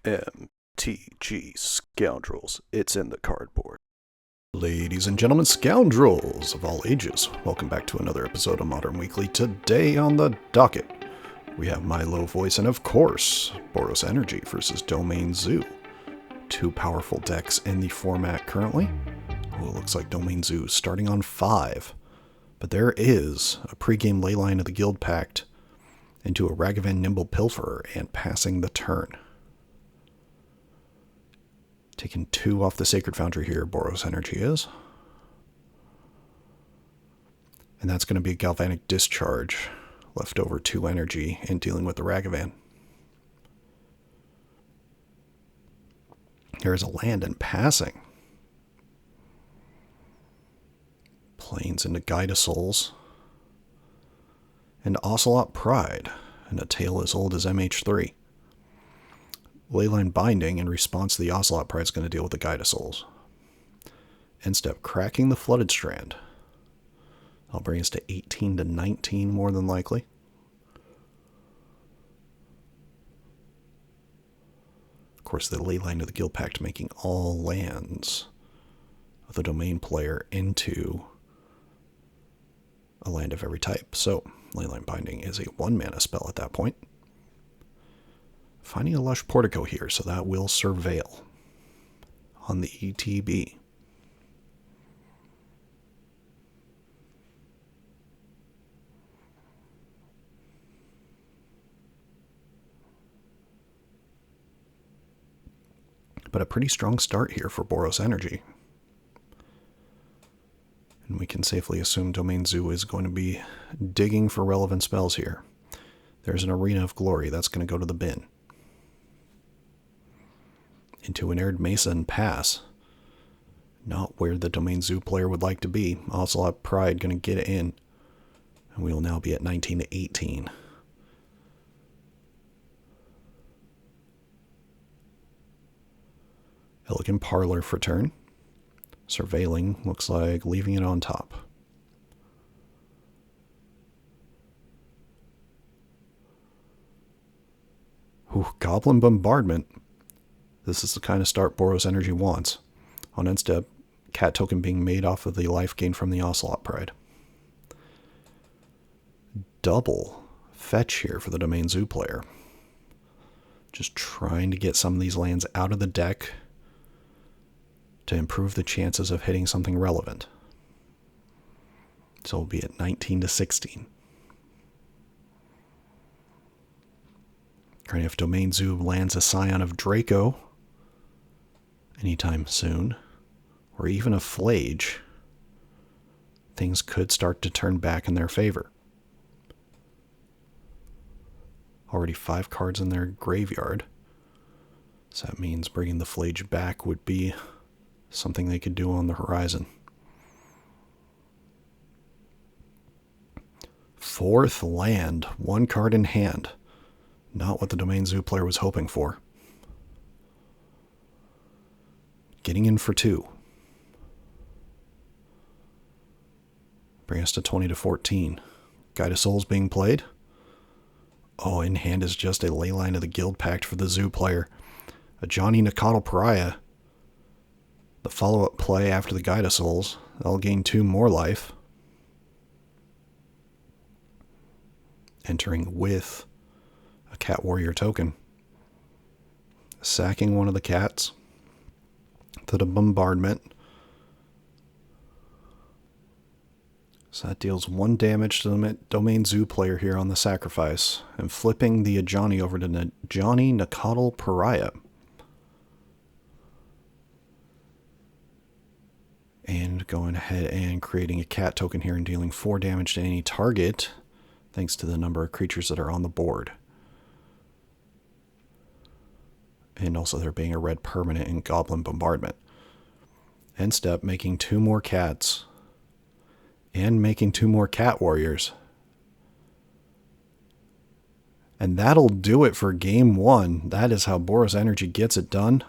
MTG Scoundrels, it's in the cardboard. Ladies and gentlemen, scoundrels of all ages, welcome back to another episode of Modern Weekly. Today on the docket, we have my low voice and of course, Boros Energy versus Domain Zoo. Two powerful decks in the format currently. Oh, it looks like Domain Zoo starting on 5. But there is a pregame Leyline of the Guildpact into a Ragavan Nimble Pilferer and passing the turn. Taking 2 off the Sacred Foundry here, Boros Energy is. And that's going to be a Galvanic Discharge. Left over 2 energy in dealing with the Ragavan. Here's a land and passing. Plains into Guide of Souls. And Ocelot Pride. And a tale as old as MH3. Leyline Binding in response to the Ocelot Pride is going to deal with the Guide of Souls. End step, cracking the Flooded Strand. That'll bring us to 18 to 19 more than likely. Of course, the Leyline of the Guildpact making all lands of the domain player into a land of every type. So, Leyline Binding is a 1-mana spell at that point. Finding a Lush Portico here, so that will surveil on the ETB. But a pretty strong start here for Boros Energy. And we can safely assume Domain Zoo is going to be digging for relevant spells here. There's an Arena of Glory, that's going to go to the bin. Into an Arid Mesa and pass. Not where the Domain Zoo player would like to be. Ocelot Pride going to get it in. And we will now be at 19 to 18. Elegant Parlor for turn. Surveilling, looks like leaving it on top. Ooh, Goblin Bombardment. This is the kind of start Boros Energy wants. On end step, cat token being made off of the life gain from the Ocelot Pride. Double fetch here for the Domain Zoo player. Just trying to get some of these lands out of the deck to improve the chances of hitting something relevant. So we'll be at 19 to 16. And if Domain Zoo lands a Scion of Draco anytime soon, or even a Phlage, things could start to turn back in their favor. Already 5 cards in their graveyard. So that means bringing the Phlage back would be something they could do on the horizon. 4th land, 1 card in hand. Not what the Domain Zoo player was hoping for. Getting in for 2. Bring us to 20 to 14. Guide of Souls being played. Oh, in hand is just a Leyline of the Guildpact for the Zoo player. Ajani Pariah. The follow-up play after the Guide of Souls. That'll gain 2 more life. Entering with a Cat Warrior token. Sacking one of the cats. To the Bombardment. So that deals 1 damage to the Domain Zoo player here on the sacrifice. And flipping the Ajani over to Ajani Pariah. And going ahead and creating a cat token here and dealing 4 damage to any target. Thanks to the number of creatures that are on the board. And also there being a red permanent in Goblin Bombardment. End step, making 2 more cats. And making 2 more cat warriors. And that'll do it for game 1. That is how Boros Energy gets it done.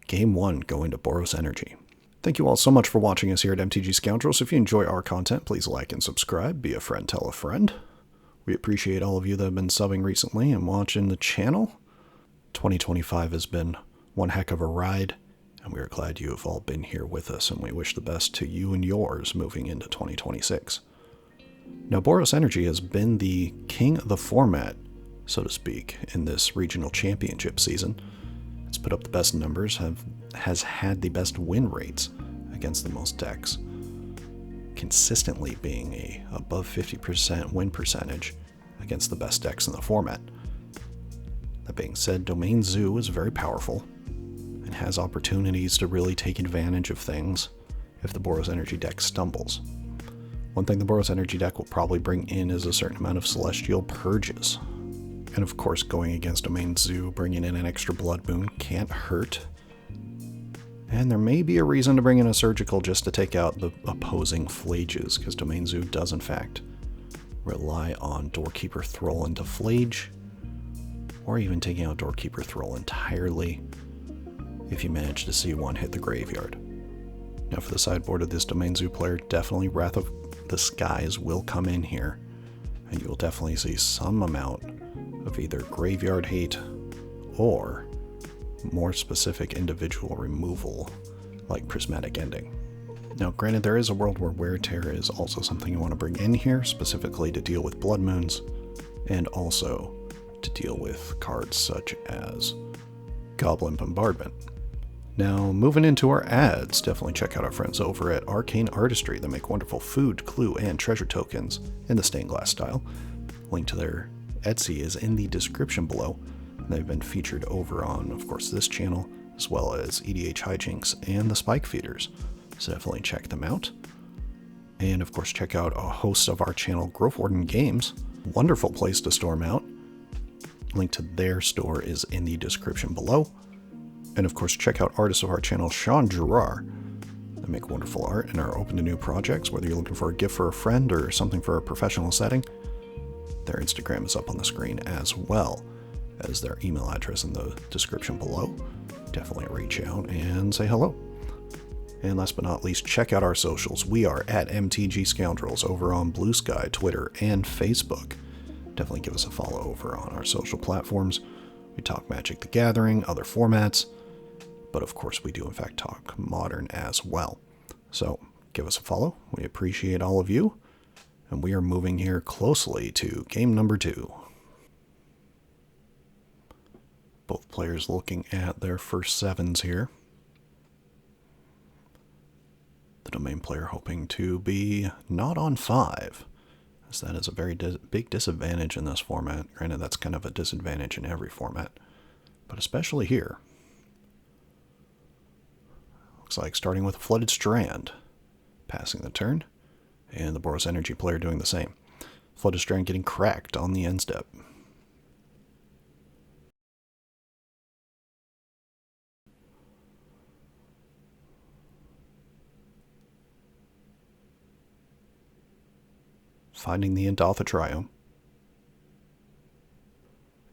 Game 1 going to Boros Energy. Thank you all so much for watching us here at MTG Scoundrels. If you enjoy our content, please like and subscribe. Be a friend, tell a friend. We appreciate all of you that have been subbing recently and watching the channel. 2025 has been one heck of a ride, and we are glad you have all been here with us, and we wish the best to you and yours moving into 2026. Now, Boros Energy has been the king of the format, so to speak, in this regional championship season. It's put up the best numbers, has had the best win rates against the most decks, consistently being a above 50% win percentage against the best decks in the format. That being said, Domain Zoo is very powerful and has opportunities to really take advantage of things if the Boros Energy deck stumbles. One thing the Boros Energy deck will probably bring in is a certain amount of Celestial Purges. And of course, going against Domain Zoo, bringing in an extra Blood Moon can't hurt. And there may be a reason to bring in a Surgical just to take out the opposing Phlages, because Domain Zoo does in fact rely on Doorkeeper Thrall into Phlage, or even taking out Doorkeeper Thrall entirely if you manage to see one hit the graveyard. Now for the sideboard of this Domain Zoo player, definitely Wrath of the Skies will come in here, and you will definitely see some amount of either graveyard hate or more specific individual removal like Prismatic Ending. Now granted, there is a world where Wear Tear is also something you want to bring in here, specifically to deal with Blood Moons, and also to deal with cards such as Goblin Bombardment. Now moving into our ads, definitely check out our friends over at Arcane Artistry that make wonderful food, clue, and treasure tokens in the stained glass style. Link to their Etsy is in the description below. They've been featured over on, of course, this channel, as well as EDH Hijinks and the Spike Feeders, so definitely check them out. And of course, check out a host of our channel, Growth Warden Games. Wonderful place to store them out. Link to their store is in the description below. And of course, check out artists of our channel, Sean Gerard. They make wonderful art and are open to new projects, whether you're looking for a gift for a friend or something for a professional setting. Their Instagram is up on the screen as well as their email address in the description below. Definitely reach out and say hello. And last but not least, check out our socials. We are at MTGScoundrels over on Blue Sky, Twitter, and Facebook. Definitely give us a follow over on our social platforms. We talk Magic the Gathering, other formats, but of course we do in fact talk Modern as well. So give us a follow. We appreciate all of you. And we are moving here closely to game number 2. Both players looking at their first 7s here. The Domain player hoping to be not on 5, as that is a very big disadvantage in this format. Granted, that's kind of a disadvantage in every format, but especially here. Looks like starting with a Flooded Strand, passing the turn, and the Boros Energy player doing the same. Flooded Strand getting cracked on the end step. Finding the Endotha Triome.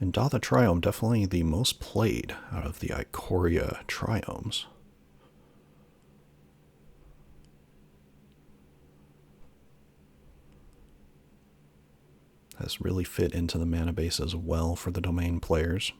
Endotha Triome, definitely the most played out of the Ikoria Triomes. Has really fit into the mana base as well for the Domain players.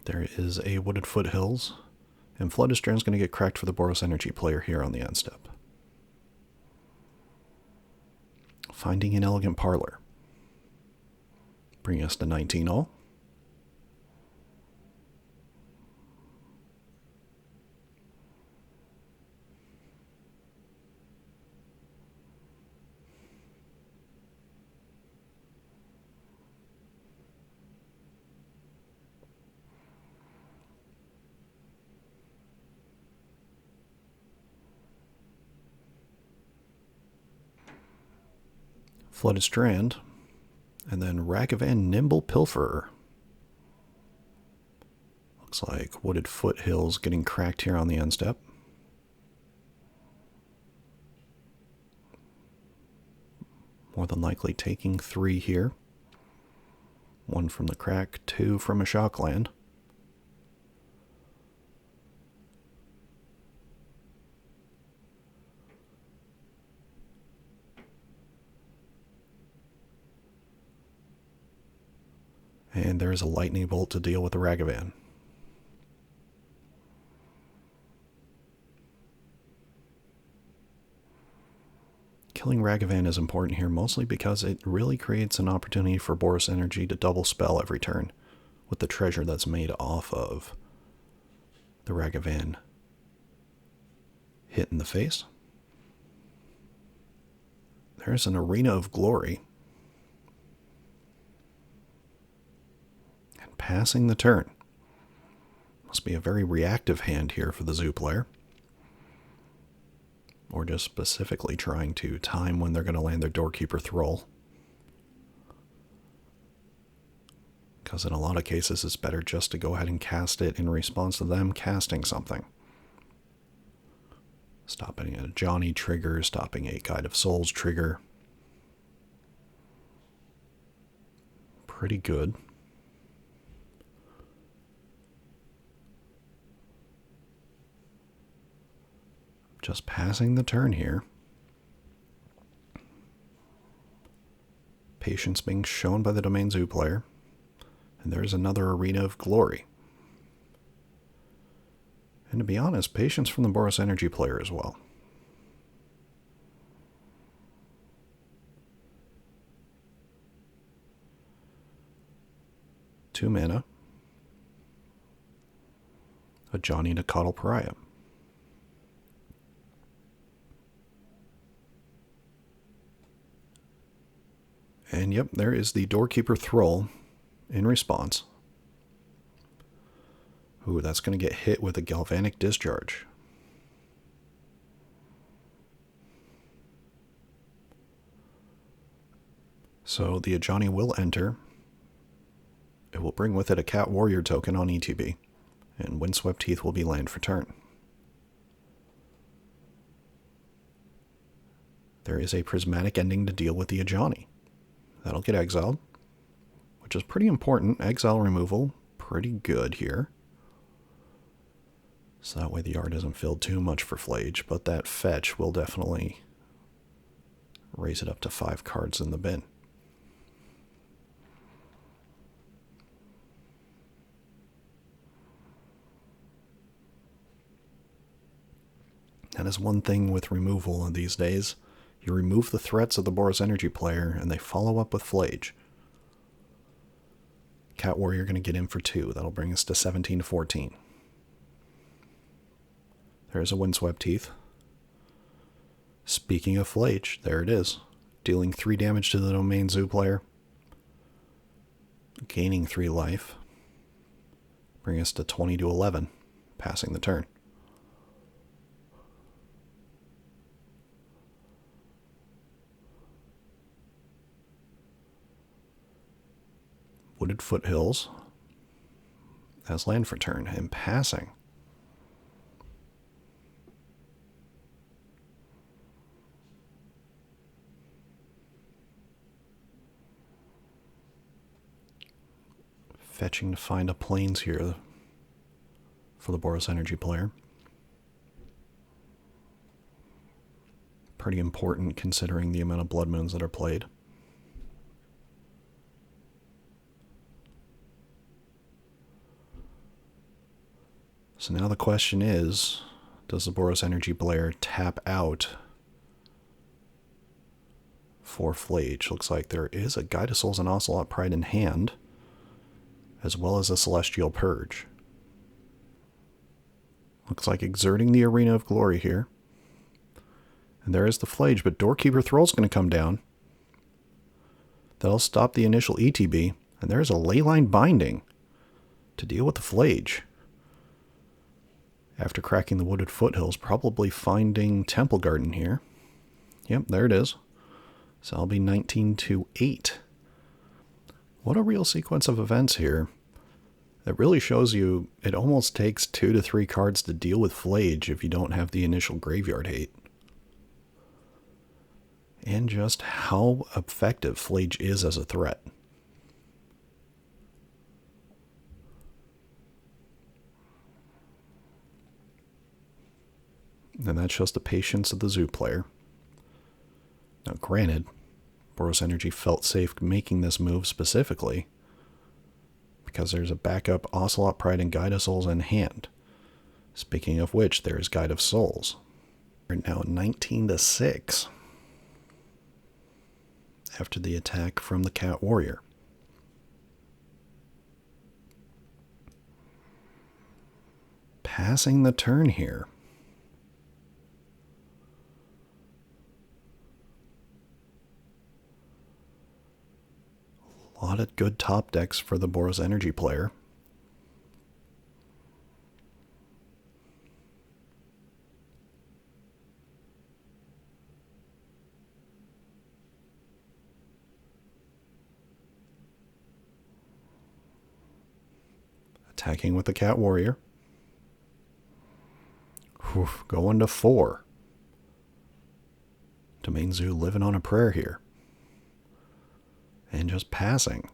There is a Wooded Foothills, and Flooded Strand is going to get cracked for the Boros Energy player here on the end step. Finding an Elegant Parlor, bringing us to 19 all. Flooded Strand, and then Ragavan Nimble Pilferer. Looks like Wooded Foothills getting cracked here on the end step. More than likely taking 3 here. 1 from the crack, 2 from a Shockland. And there's a lightning bolt to deal with the Ragavan. Killing Ragavan is important here, mostly because it really creates an opportunity for Boros Energy to double spell every turn with the treasure that's made off of the Ragavan hit in the face. There's an Arena of Glory. And passing the turn. Must be a very reactive hand here for the Zoo player. Or just specifically trying to time when they're going to land their Doorkeeper Thrall. Because in a lot of cases it's better just to go ahead and cast it in response to them casting something. Stopping a Ajani trigger, stopping a Guide of Souls trigger. Pretty good. Just passing the turn here. Patience being shown by the Domain Zoo player. And there's another Arena of Glory. And to be honest, patience from the Boros Energy player as well. Two mana. Ajani to Coddle Pariah. And yep, there is the Doorkeeper Thrall in response. Ooh, that's going to get hit with a Galvanic Discharge. So the Ajani will enter. It will bring with it a Cat Warrior token on ETB, and Windswept Heath will be land for turn. There is a Prismatic Ending to deal with the Ajani. That'll get exiled, which is pretty important. Exile removal, pretty good here. So that way the yard isn't filled too much for Phlage, but that fetch will definitely raise it up to 5 cards in the bin. That is one thing with removal these days. You remove the threats of the Boros Energy player, and they follow up with Phlage. Cat Warrior going to get in for 2. That'll bring us to 17 to 14. There's a Windswept Heath. Speaking of Phlage, there it is. Dealing 3 damage to the Domain Zoo player. Gaining 3 life. Bring us to 20 to 11. Passing the turn. Wooded Foothills as land for turn, and passing. Fetching to find a plains here for the Boros Energy player. Pretty important considering the amount of Blood Moons that are played. So now the question is, does the Boros Energy player tap out for Phlage? Looks like there is a Guide of Souls and Ocelot Pride in hand, as well as a Celestial Purge. Looks like exerting the Arena of Glory here. And there is the Phlage, but Doorkeeper Thrall's going to come down. That'll stop the initial ETB, and there's a Leyline Binding to deal with the Phlage. After cracking the Wooded Foothills, probably finding Temple Garden here. Yep, there it is. So I'll be 19 to 8. What a real sequence of events here. That really shows you it almost takes 2 to 3 cards to deal with Phlage if you don't have the initial graveyard hate. And just how effective Phlage is as a threat. And that shows the patience of the Zoo player. Now granted, Boros Energy felt safe making this move specifically, because there's a backup Ocelot Pride and Guide of Souls in hand. Speaking of which, there is Guide of Souls. We're now 19-6 after the attack from the Cat Warrior. Passing the turn here. A lot of good top decks for the Boros Energy player. Attacking with the Cat Warrior. Whew, going to 4. Domain Zoo living on a prayer here. And just passing.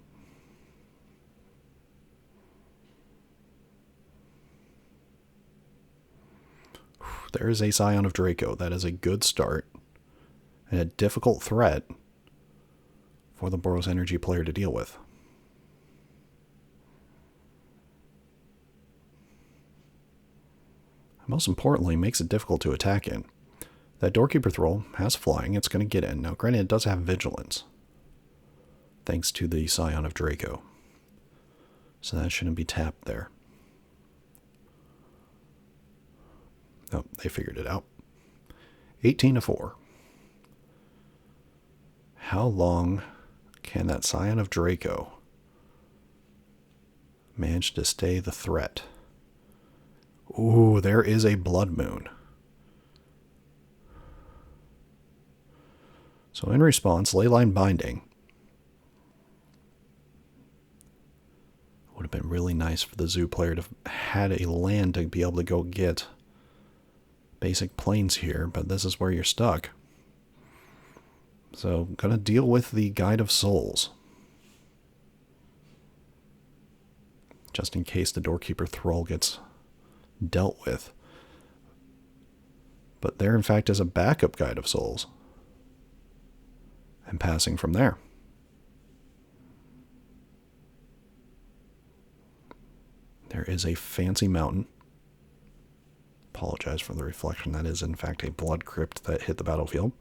There is a Scion of Draco. That is a good start. And a difficult threat for the Boros Energy player to deal with. Most importantly, makes it difficult to attack in. That Doorkeeper Thrall has flying. It's going to get in. Now, granted, it does have vigilance, thanks to the Scion of Draco. So that shouldn't be tapped there. Oh, they figured it out. 18-4. How long can that Scion of Draco manage to stay the threat? Ooh, there is a Blood Moon. So in response, Leyline Binding. Would have been really nice for the Zoo player to have had a land to be able to go get basic planes here, but this is where you're stuck. So, gonna deal with the Guide of Souls. Just in case the Doorkeeper Thrall gets dealt with. But there, in fact, is a backup Guide of Souls. And passing from there. There is a fancy mountain. Apologize for the reflection. That is, in fact, a blood crypt that hit the battlefield.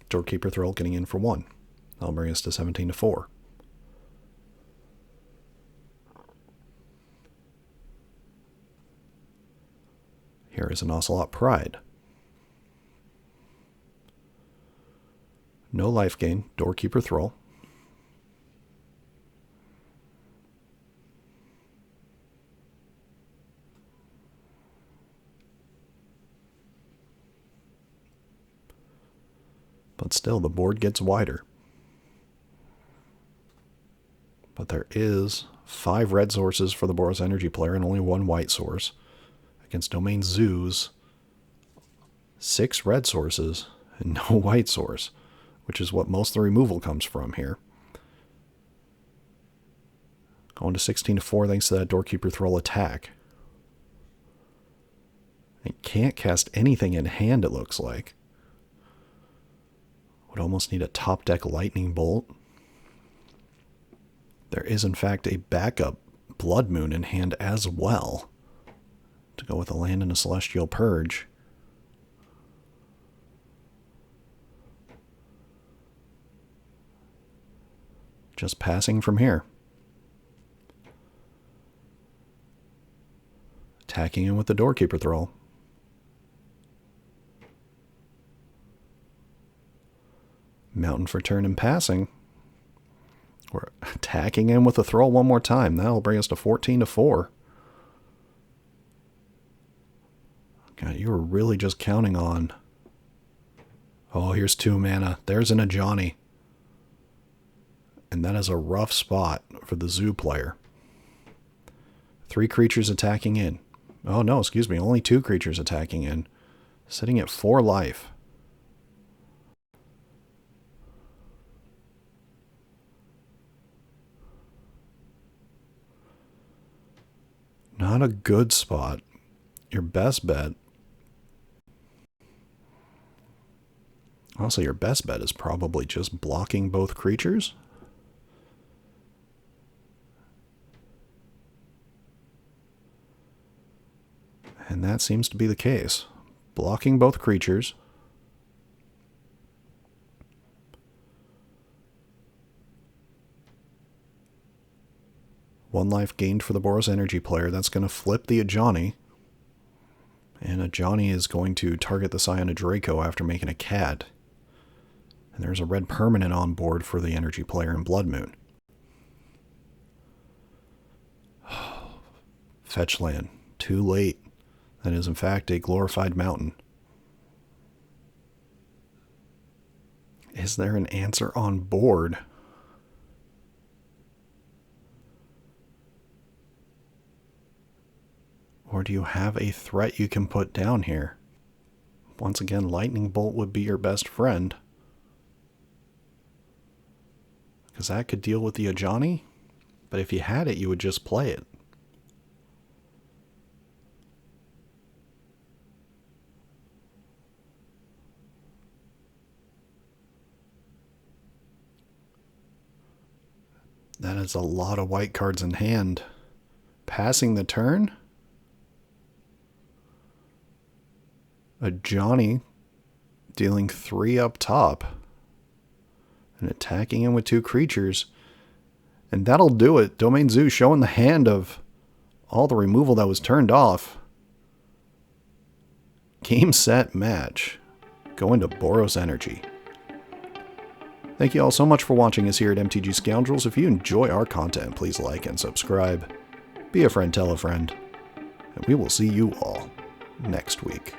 Doorkeeper Thrall getting in for 1. That'll bring us to 17-4. Here is an Ocelot Pride. No life gain, Doorkeeper Thrall. But still, the board gets wider. But there is 5 red sources for the Boros Energy player and only 1 white source. Against Domain Zoos, 6 red sources and no white source, which is what most of the removal comes from here. Going to 16-4 thanks to that Doorkeeper Thrall attack. It can't cast anything in hand, it looks like. Would almost need a top deck Lightning Bolt. There is, in fact, a backup Blood Moon in hand as well, to go with a land and a Celestial Purge. Just passing from here. Attacking in with the Doorkeeper Thrall. Mountain for turn and passing. We're attacking in with the Thrall one more time. That'll bring us to 14-4. God, you were really just counting on... Oh, here's 2 mana. There's an Ajani. And that is a rough spot for the Zoo player. 3 creatures attacking in. Oh no, excuse me. Only 2 creatures attacking in. Sitting at 4 life. Not a good spot. Your best bet... Also, your best bet is probably just blocking both creatures. And that seems to be the case. Blocking both creatures. One life gained for the Boros Energy player. That's going to flip the Ajani. And Ajani is going to target the Scion of Draco after making a cat. And there's a red permanent on board for the Energy player in Blood Moon. Fetch land. Too late. That is in fact a glorified mountain. Is there an answer on board? Or do you have a threat you can put down here? Once again, Lightning Bolt would be your best friend. Because that could deal with the Ajani. But if you had it, you would just play it. That is a lot of white cards in hand. Passing the turn? Ajani dealing 3 up top. And attacking him with 2 creatures. And that'll do it. Domain Zoo showing the hand of all the removal that was turned off. Game, set, match. Going to Boros Energy. Thank you all so much for watching us here at MTG Scoundrels. If you enjoy our content, please like and subscribe. Be a friend, tell a friend. And we will see you all next week.